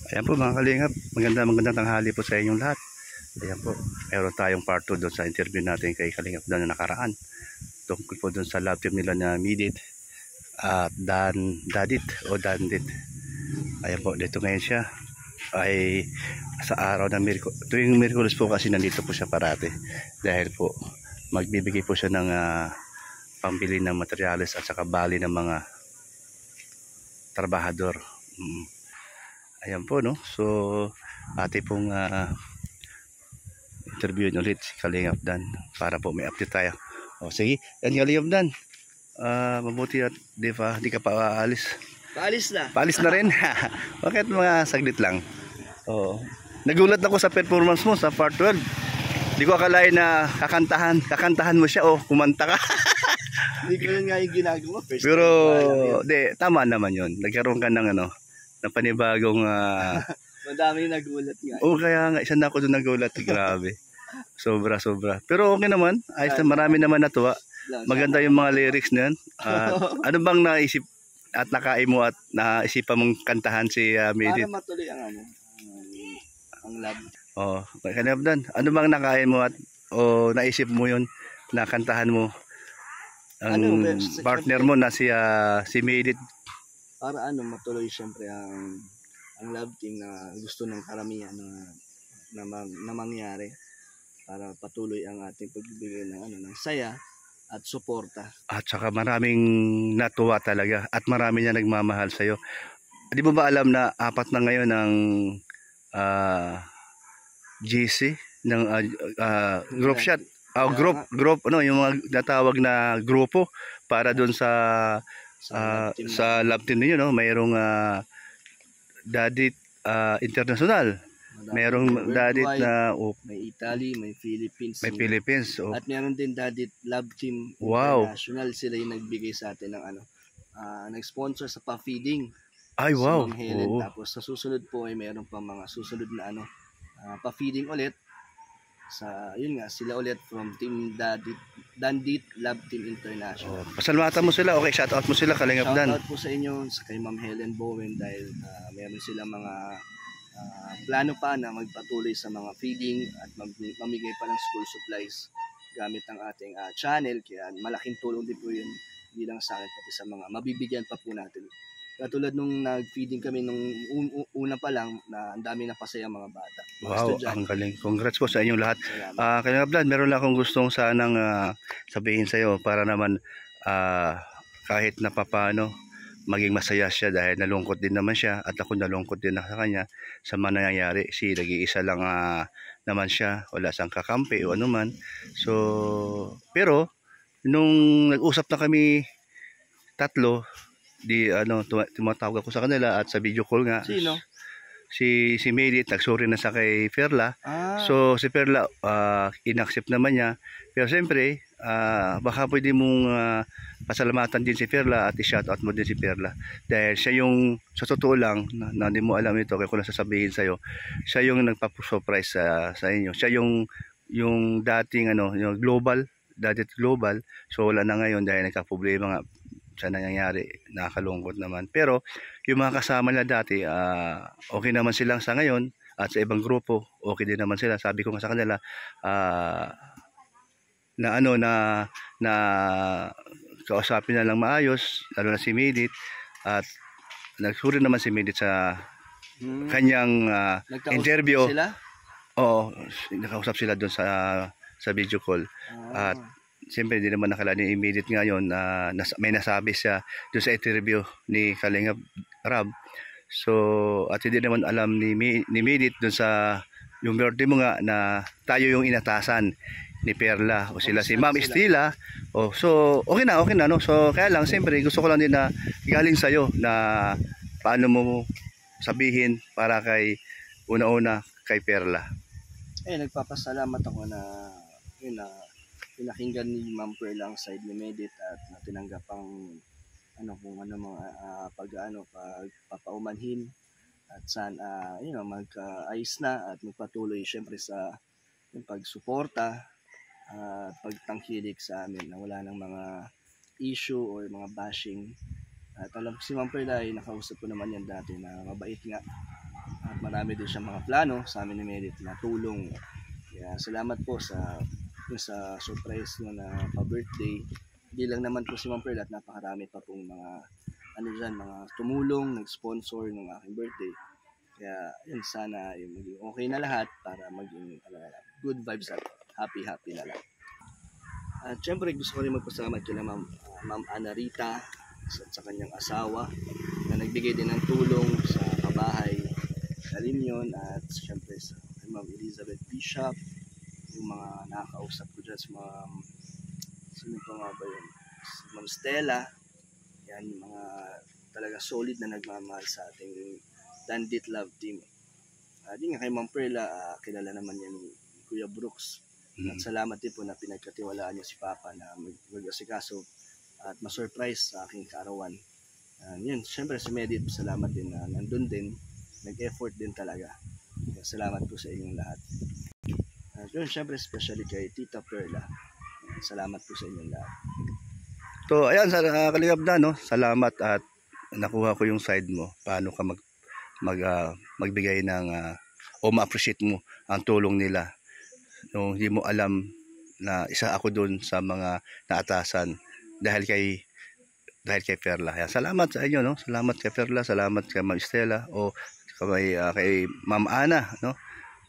Ayan po mga kalingap, magandang tanghali po sa inyong lahat. Ayan po, meron tayong part 2 doon sa interview natin kay Kalingap Dan na nakaraan. Tungkol po doon sa love team nila na Midit at Dadit o Dandit. Ayan po, dito ngayon siya ay sa araw ng tuwing Miyerkules po kasi nandito po siya parate. Dahil po magbibigay po siya ng pambili ng materyales at saka bali ng mga trabahador. Ayan po, no? So ate pong interviewin ulit si Kalingap Dan para po may update tayo. O sige, yan Kalingap Dan, mabuti at di ka pa aalis. Paalis na. Paalis na rin. Bakit mga saglit lang? Oo. Nagulat ako sa performance mo sa part 12. Di ko akalain na kakantahan mo siya o kumanta ka. Hindi ko yun nga yung ginagawa. Pero di, tama naman yun. Nagkaroon ka ng ng panibagong madami nagulat nga. Oo, kaya nga isa na ako doon nagulat. Grabe. Sobra. Pero okay naman. Ayos na, marami naman natuwa. Maganda yung mga lyrics na yan. Ano bang naisip at nakain mo at naisipan mong kantahan si Midit? Para matuloy ang love. Oh, Kalingap Dan, ano bang nakain mo at o naisip mo yun na kantahan mo ang partner mo na si Midit? Para matuloy siyempre ang love team na gusto ng karamihan na mangyari, para patuloy ang ating pagbibigay ng saya at suporta. At saka maraming natuwa talaga at marami niya nagmamahal sa iyo. Di mo ba alam na 4 na ngayon ang GC ng group shot? Group yung mga natawag na grupo para doon sa love team niyo, no? Mayroong Dadit International. Mayroong Dadit na may Italy, may Philippines. Oh. At meron din Dadit Love Team International. Sila yung nagbigay sa atin ng nag-sponsor sa pa-feeding. Ay, wow. Si Ma'am Helen. Tapos sa susunod po ay meron pa mga susunod na pa-feeding ulit. Yun nga, sila ulit from Team Dandit Love Team International. Pasalamatan mo sila. Okay, shout out mo sila, Kalingap Dan. Shout out po sa inyo, kay Ma'am Helen Bowen, dahil meron sila mga plano pa na magpatuloy sa mga feeding at mamigay pa ng school supplies gamit ang ating channel. Kaya malaking tulong din po yun, hindi lang sa akin pati sa mga mabibigyan pa po natin. Katulad nung nag-feeding kami nung una pa lang, na ang dami na pasaya mga bata. Wow, ang galing. Congrats po sa inyong lahat. Kalingap Dan, meron lang akong gustong sanang sabihin sa iyo para naman kahit na papaano maging masaya siya, dahil nalungkot din naman siya at ako nalungkot din sa kanya sa mga nangyayari. Nag-iisa lang naman siya, wala siyang kakampi o anuman. So, pero nung nag-usap na kami tatlo, tumatawag ako sa kanila at sa video call nga. Sino? Si Midit, nagsorry na sa kay Perla. So si Perla inaccept naman niya. Pero siyempre baka pwede mong pasalamatan din si Perla at i-shoutout mo din si Perla, dahil siya yung, sa totoo lang na hindi mo alam ito, kaya ko lang sasabihin sa'yo, siya yung nagpapusurprise sa inyo. Siya yung dating yung Dadit Global. So wala na ngayon dahil nagka-problema nga sa nangyayari, nakakalungkot naman. Pero yung mga kasama nila dati, okay naman silang sa ngayon, at sa ibang grupo okay din naman sila. Sabi ko nga sa kanila na kausapin na lang maayos, lalo na si Midit, at nagsuri naman si Midit sa kanyang interview. Sila? Oo, nakausap sila doon sa video call. At siyempre hindi naman nakala ni Midit ngayon na may nasabi siya doon sa interview ni Kalingap Rab. So at hindi naman alam ni Midit doon sa yung birthday mo nga na tayo yung inatasan ni Perla o sila si Ma'am Estila. So okay na no. So kaya lang siyempre gusto ko lang din na galing sa iyo na paano mo sabihin para kay una-una kay Perla. Nagpapasalamat ako na pinakinggan ni Ma'am Perla ang side ni Midit at tinanggap ang pagpapaumanhin at sana mag-ayos na at magpatuloy siyempre sa yung pagsuporta at pagtangkilik sa amin, na wala ng mga issue or mga bashing. At alam ko si Ma'am Perla, nakausap ko naman yan dati, na mabait nga At marami din siyang mga plano sa amin ni Merit na tulong. Kaya salamat po sa surprise nyo na pa-birthday. Hindi lang naman po si Ma'am Pearl at napakarami pa pong mga mga tumulong, nag-sponsor ng aking birthday. Kaya yun, sana yung maging okay na lahat para maging good vibes at happy na lang. At syempre gusto ko rin magpasalamat kila Ma'am Ana Rita at sa kanyang asawa na nagbigay din ng tulong sa kabahay sa Limyon, at syempre sa Ma'am Elizabeth Bishop, yung mga nakakausap ko dyan sa sino pa nga ba yun? Si Ma'am Stella, yan yung mga talaga solid na nagmamahal sa ating Dandit Love Team. Di nga kay Ma'am Perla, kilala naman yan ni Kuya Brooks. At salamat din po na pinagkatiwalaan niya si Papa na mag-asikaso at ma-surprise sa aking kaarawan. Yun, syempre si Medit, salamat din na nandun din, nag-effort din talaga. Salamat po sa inyong lahat. At yun, syempre especially kay Tita Perla, salamat po sa inyong lahat. So ayan, sa Kalingap Dan, no? Salamat at nakuha ko yung side mo. Paano ka magbigay ng o ma-appreciate mo ang tulong nila. No, hindi mo alam na isa ako doon sa mga naatasan dahil kay Perla. Kaya salamat sa inyo, no? Salamat kay Perla, salamat kay Ma'am Stella o kay Ma'am Ana, no?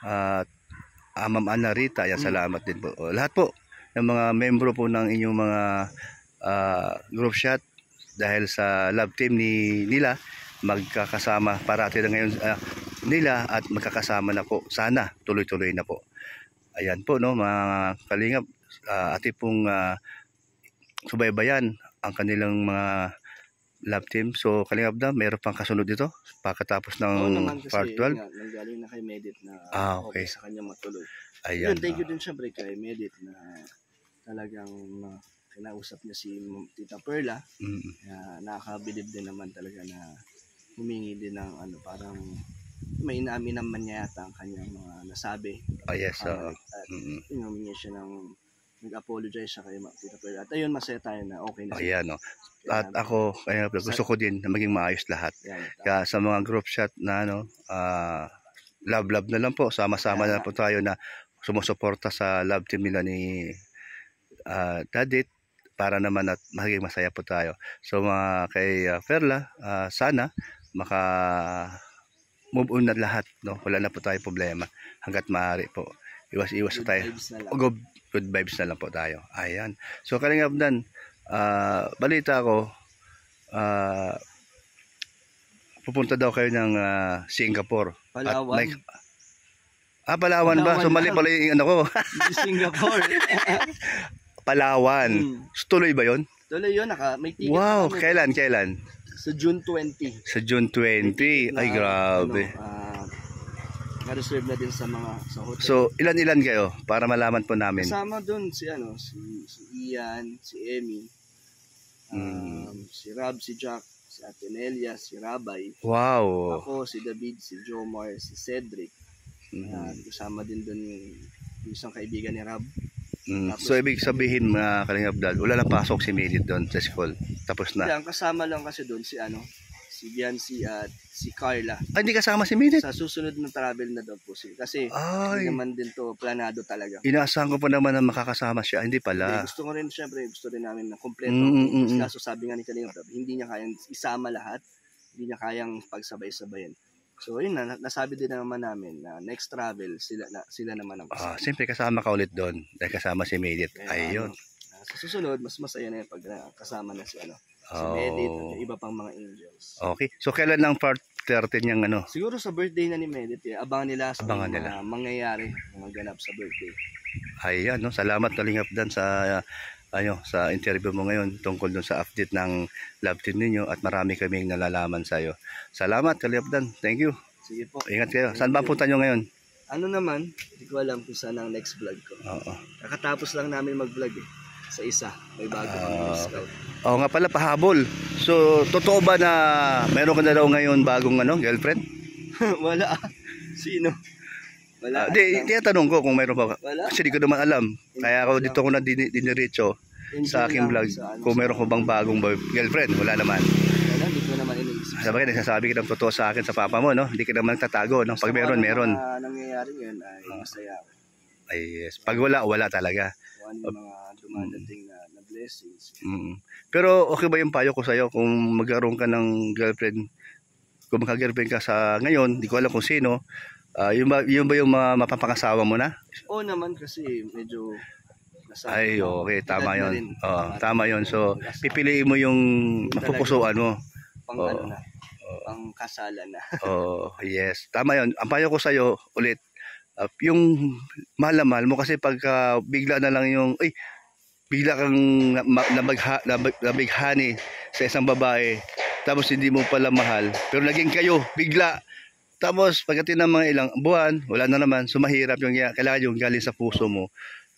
At Ma'am Ana Rita, yan, salamat din po. O, lahat po ng mga membro po ng inyong mga group shot dahil sa love team nila magkakasama parati na ngayon nila at magkakasama na po, sana tuloy-tuloy na po. Ayan po, no, mga Kalingap, ati pong subaybayan ang kanilang mga love team. So Kalingap Dan, meron pang kasunod dito pagkatapos ng part 12. Nanggaling na kay Medit na okay sa kanya matuloy. Ayan, thank you din syempre kay Medit na talagang kinausap niya si Tita Perla. Nakakabilib din naman talaga na humingi din ng parang may inamin naman niya yata ang kanyang mga nasabi. Yes. Humingi siya ng nag-apologize siya kay Tita Perla. At ayun, masaya tayo na okay na siya. Ayan, no. At ako, kaya gusto ko din na maging maayos lahat. Kaya sa mga group chat na love na lang po, sama-sama na po tayo na sumusuporta sa love team nila ni Dadit para naman at maging masaya po tayo. So mga kay Perla, sana move on na lahat, no? Wala na po tayo problema hangga't maaari po. Iwas na tayo. Good vibes na lang po tayo. Ayan. So Kalingap Dan, balita ko pupunta daw kayo ng Singapore. Palawan. Palawan ba? So mali pala yung ano ko. Singapore. Palawan. Tuloy ba yon? Tuloy yun. May ticket. Wow, kailan? Sa June 20. Sa June 20. Ay, grabe. Na-reserve na din sa hotel. So, ilan kayo para malaman po namin? Kasama doon si Ian, si Emmy, si Rab, si Jack, si Ate Nelia, si Rabay. Wow. Ako, si David, si Jomar, si Cedric. Kasama din doon yung isang kaibigan ni Rab. So, ibig sabihin mga Kalingap Dan, wala lang pasok si Medit doon sa school. Tapos na. Ang kasama lang kasi doon si Biancy at si Carla. Hindi kasama si Medit? Sa susunod na travel na daw po sila. Kasi hindi naman din to planado talaga. Inaasahan ko pa naman na makakasama siya. Hindi pala. Gusto rin namin na kompleto. Kaso sabi nga ni Kalingap, hindi niya kayang isama lahat. Hindi niya kayang pagsabay-sabayan. So yun na, nasabi din naman namin na next travel sila naman ang kasama. Siyempre kasama ka ulit doon dahil kasama si Medit. Ayun. Sa susunod, mas masaya na yung pag kasama na si Medit at yung iba pang mga angels. Okay. So kailan lang part 13 yung Siguro sa birthday na ni Medit. Abangan nila sa mga mangyayari, mga ganap sa birthday. Ayan, no? Salamat Kalingap Dan sa interview mo ngayon tungkol dun sa update ng love team ninyo at marami kaming nalalaman sa iyo. Salamat Kalingap Dan. Thank you. Sige po. Ingat kayo. Saan ba punta nyo ngayon? Hindi ko alam kung saan ang next vlog ko. Kakatapos lang namin mag-vlog sa isa. May bagong scout. Oo nga pala, pahabol. So, totoo ba na meron ka na daw ngayon bagong girlfriend? Wala. Sino? Wala. Tinatanong ko kung mayroon pa. Wala. Kasi di ko naman alam. Kaya ako dito ko na diniretso sa aking vlog. Kung meron ko bang bagong girlfriend. Wala naman. Wala, hindi ko naman iniisip. Alam mo kayo, nagsasabi ka ng totoo sa akin sa papa mo, no? Hindi ka naman nagtatago, no? Pag meron, meron. Nangyayari ngayon ay masaya ako. Ay, yes. Pag wala, wala talaga. Kung ano yung mga dumadating na blessings. Pero okay ba yung payo ko sa'yo kung magkaroon ka ng girlfriend? Kung magka-girlfriend ka sa ngayon, di ko alam kung sino, yun ba yung mapapangasawa mo na? Oo naman kasi medyo ay, okay, tama edad na yun. rin. Tama yun. So, pipiliin mo yung mapupusuan mo. Pang ano na, pang kasalan na. Yes. Tama yun. Ang payo ko sa'yo, ulit, yung mahal na mahal mo kasi pagka bigla na lang yung, bigla kang nabighani sa isang babae, tapos hindi mo pala mahal, pero naging kayo, bigla. Tapos, pagdating ng mga ilang buwan, wala na naman, sumahirap yung kailangan yung galing sa puso mo.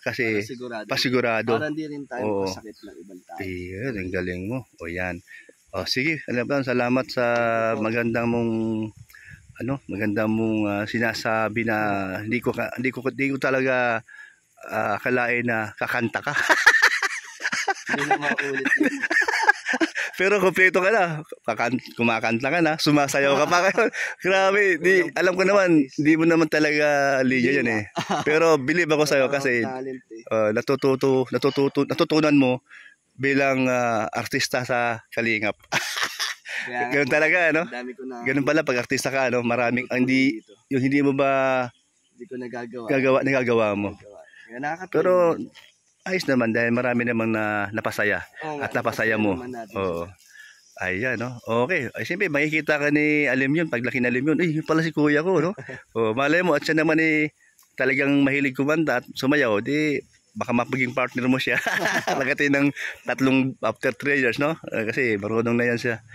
Kasi pasigurado. Para hindi rin tayo masakit ng ibang tao. Iyan, ang galing mo. O yan. Sige, salamat sa magandang mong sinasabi na hindi ko talaga akalain na kakanta ka. Hindi na maulit. Pero kompleto ka na. Kumakanta ka na, sumasayaw ka pa. Grabe, alam ko naman, hindi mo naman talaga linya yan eh. Pero believe ako sa'yo kasi natutunan mo bilang artista sa Kalingap. Ganun talaga, no? Ganun pala pag artista ka, no? Maraming, hindi mo ba hindi ko nagagawa mo. Pero ayos naman dahil marami namang napasaya at napasaya mo. Ayan, no? Okay. Ay, siyempre, makikita ka ni Alim yun. Paglaki na Alim yun, yun pala si kuya ko, no? Malay mo, at siya naman talagang mahilig kumanta at sumayaw. Di, baka mapaging partner mo siya. Pagdating ng after 3 years, no? Kasi marunong na yan siya.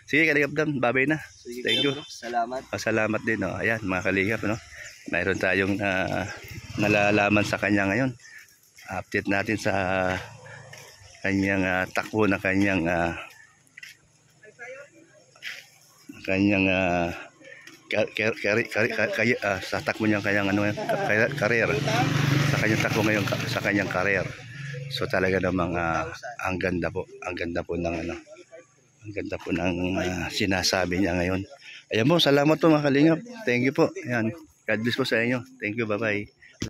Sige, Kalingap Dan, babay na. Thank you. Salamat. Salamat din, no? Ayan, mga Kalingap, no? Mayroon tayong nalalaman sa kanya ngayon. Update natin sa kanyang takbo na kanyang sa takbo niyang kanyang career, sa kanyang takbo ngayon sa kanyang career. So talaga namang ang ganda po ng ang ganda po ng sinasabi niya ngayon. Ayan po, salamat po mga Kalingap. Thank you po. Ayan. God bless po sa inyo. Thank you, bye-bye.